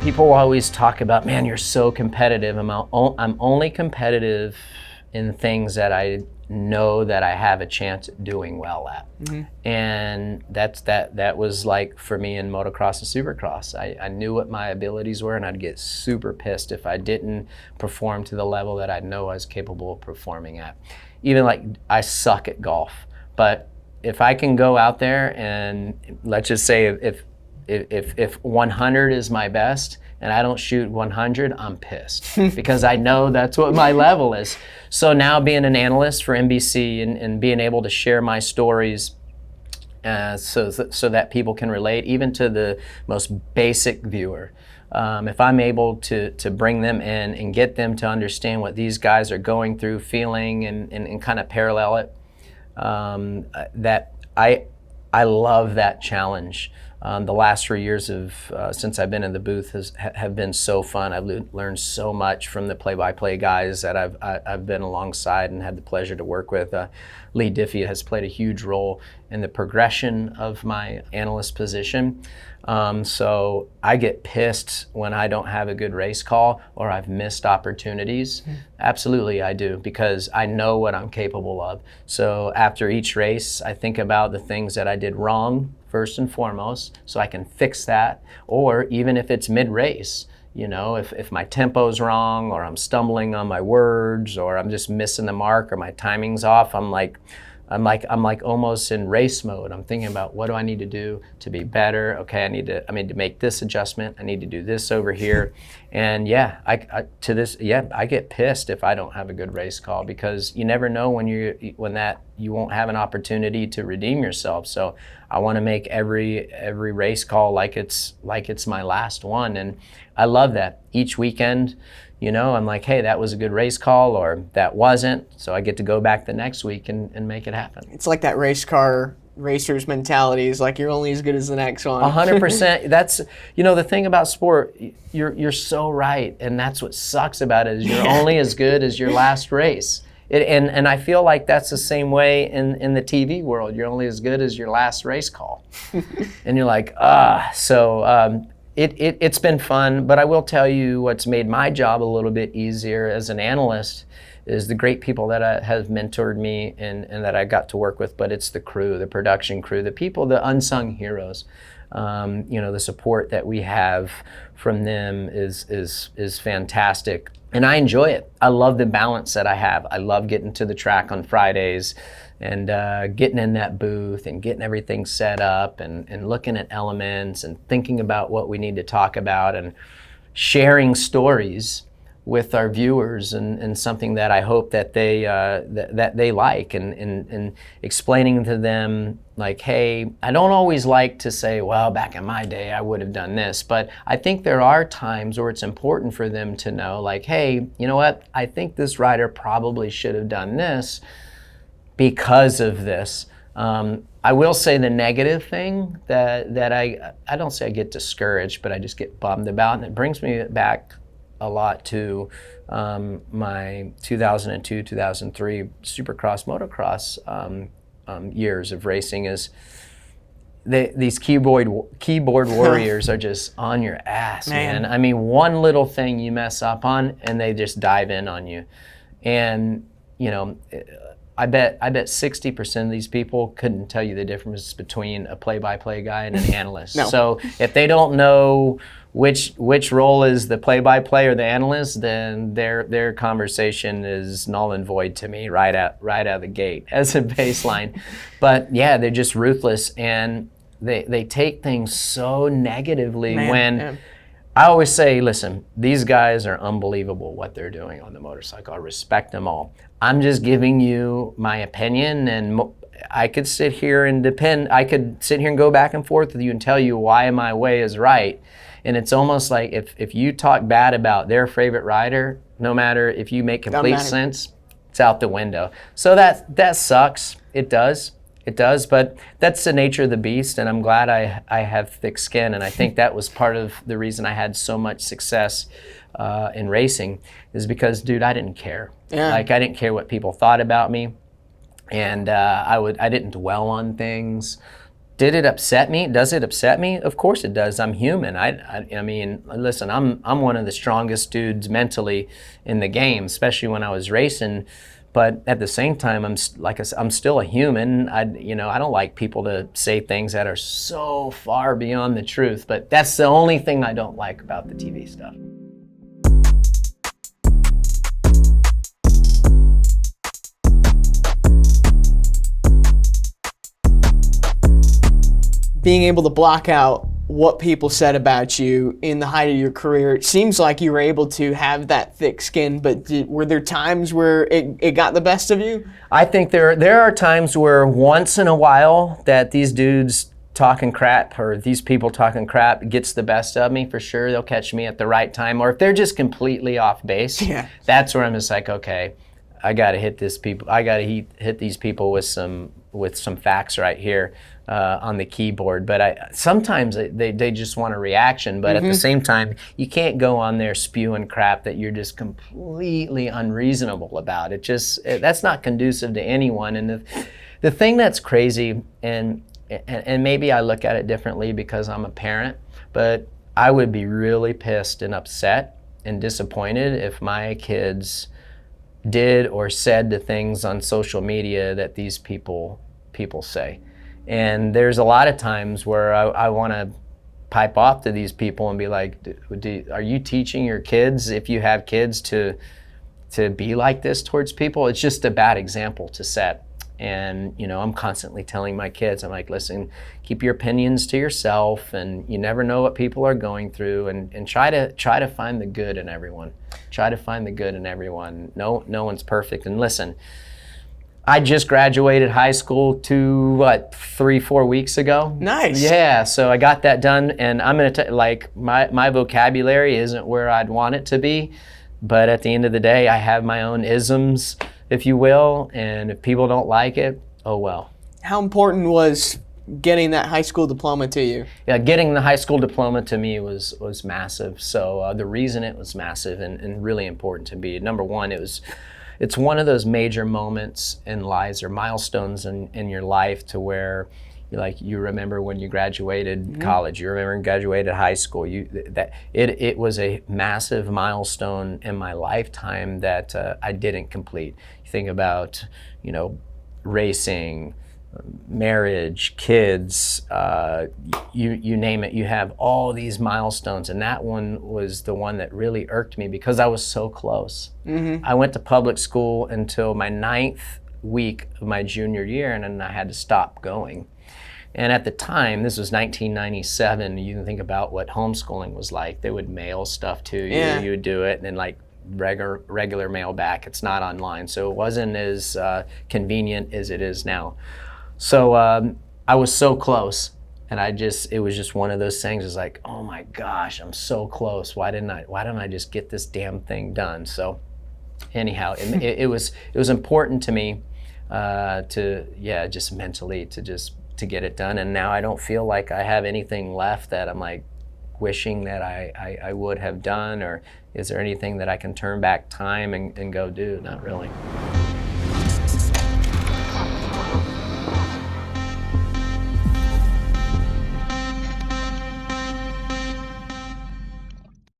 People always talk about, man, you're so competitive. I'm only competitive in things that I know that I have a chance at doing well at. And that was like for me in motocross and supercross. I knew what my abilities were, and I'd get super pissed if I didn't perform to the level that I know I was capable of performing at. Even like I suck at golf, but if I can go out there and let's just say if 100 is my best and I don't shoot 100, I'm pissed because I know that's what my level is. So now being an analyst for NBC and being able to share my stories so that people can relate, even to the most basic viewer. If I'm able to bring them in and get them to understand what these guys are going through, feeling, and kind of parallel it, that I love that challenge. The last 3 years since I've been in the booth have been so fun. I've learned so much from the play-by-play guys that I've been alongside and had the pleasure to work with. Lee Diffie has played a huge role in the progression of my analyst position. So I get pissed when I don't have a good race call or I've missed opportunities. Absolutely I do, because I know what I'm capable of. So after each race, I think about the things that I did wrong first and foremost, so I can fix that. Or even if it's mid-race, you know, if my tempo's wrong or I'm stumbling on my words or I'm just missing the mark or my timing's off, I'm like almost in race mode. I'm thinking about what do I need to do to be better? Okay, I need to make this adjustment. I need to do this over here. And yeah, I get pissed if I don't have a good race call, because you never know when you won't have an opportunity to redeem yourself. So I want to make every race call like it's my last one, and I love that. Each weekend, you know, I'm like, hey, that was a good race call, or that wasn't. So I get to go back the next week and make it happen. It's like that race car racer's mentality is like, you're only as good as the next one. 100%. That's, you know, the thing about sport, you're so right. And that's what sucks about it, is you're only as good as your last race. And I feel like that's the same way in the TV world. You're only as good as your last race call. And you're like, so it's been fun, but I will tell you what's made my job a little bit easier as an analyst is the great people that have mentored me and that I got to work with, but it's the crew, the production crew, the people, the unsung heroes. You know, the support that we have from them is fantastic. And I enjoy it. I love the balance that I have. I love getting to the track on Fridays and getting in that booth and getting everything set up and looking at elements and thinking about what we need to talk about and sharing stories with our viewers and something that I hope that they like and explaining to them, like, hey, I don't always like to say, well, back in my day I would have done this, but I think there are times where it's important for them to know, like, hey, you know what, I think this rider probably should have done this because of this. I will say the negative thing that I don't say I get discouraged, but I just get bummed about, and it brings me back a lot to my 2002, 2003 Supercross, Motocross years of racing. Is these keyboard warriors are just on your ass, man. I mean, one little thing you mess up on and they just dive in on you. And, you know, I bet 60% of these people couldn't tell you the difference between a play-by-play guy and an analyst. No. So if they don't know which role is the play-by-play or the analyst, then their conversation is null and void to me right out of the gate as a baseline. But yeah, they're just ruthless, and they take things so negatively. I always say, listen, these guys are unbelievable what they're doing on the motorcycle. I respect them all. I'm just giving you my opinion, and I could sit here and go back and forth with you and tell you why my way is right. And it's almost like if you talk bad about their favorite rider, no matter if you make complete sense, it's out the window. So that sucks. It does, but that's the nature of the beast, and I'm glad I have thick skin, and I think that was part of the reason I had so much success in racing, is because, dude, I didn't care. Yeah. Like, I didn't care what people thought about me, and I didn't dwell on things. Did it upset me? Does it upset me? Of course it does. I'm human. I mean, listen, I'm one of the strongest dudes mentally in the game, especially when I was racing. But at the same time, I'm still a human. I don't like people to say things that are so far beyond the truth. But that's the only thing I don't like about the TV stuff. Being able to block out what people said about you in the height of your career, it seems like you were able to have that thick skin, but were there times where it got the best of you? I think there are times where once in a while that these dudes talking crap or these people talking crap gets the best of me, for sure. They'll catch me at the right time, or if they're just completely off base, that's where I'm just like, okay, I got to hit these people with some facts right here on the keyboard. But sometimes they just want a reaction. But at the same time, you can't go on there spewing crap that you're just completely unreasonable about. That's not conducive to anyone. And the thing that's crazy, and maybe I look at it differently because I'm a parent, but I would be really pissed and upset and disappointed if my kids did or said the things on social media that these people say. And there's a lot of times where I want to pipe off to these people and be like, are you teaching your kids, if you have kids, to be like this towards people? It's just a bad example to set. And I'm constantly telling my kids, I'm like, listen, keep your opinions to yourself, and you never know what people are going through, and try to find the good in everyone. Try to find the good in everyone. No one's perfect. And listen, I just graduated high school 3-4 weeks ago. Nice. Yeah, so I got that done, and I'm gonna my vocabulary isn't where I'd want it to be, but at the end of the day, I have my own isms, if you will, and if people don't like it, oh well. How important was getting that high school diploma to you? Yeah, getting the high school diploma to me was massive. So the reason it was massive and really important to me, number one, it's one of those major moments in lives or milestones in your life to where you remember when you graduated college, you remember when you graduated high school. It was a massive milestone in my lifetime that I didn't complete. You think about, racing, marriage, kids, you name it. You have all these milestones, and that one was the one that really irked me because I was so close. I went to public school until my 9th week of my junior year, and then I had to stop going. And at the time, this was 1997, you can think about what homeschooling was like. They would mail stuff to you, you would do it, and then regular mail back. It's not online, so it wasn't as convenient as it is now. So I was so close, and it was just one of those things. It's like, oh my gosh, I'm so close. Why don't I just get this damn thing done? So anyhow, it was important to me just mentally to get it done. And now I don't feel like I have anything left that I'm like wishing that I would have done, or is there anything that I can turn back time and go do? Not really.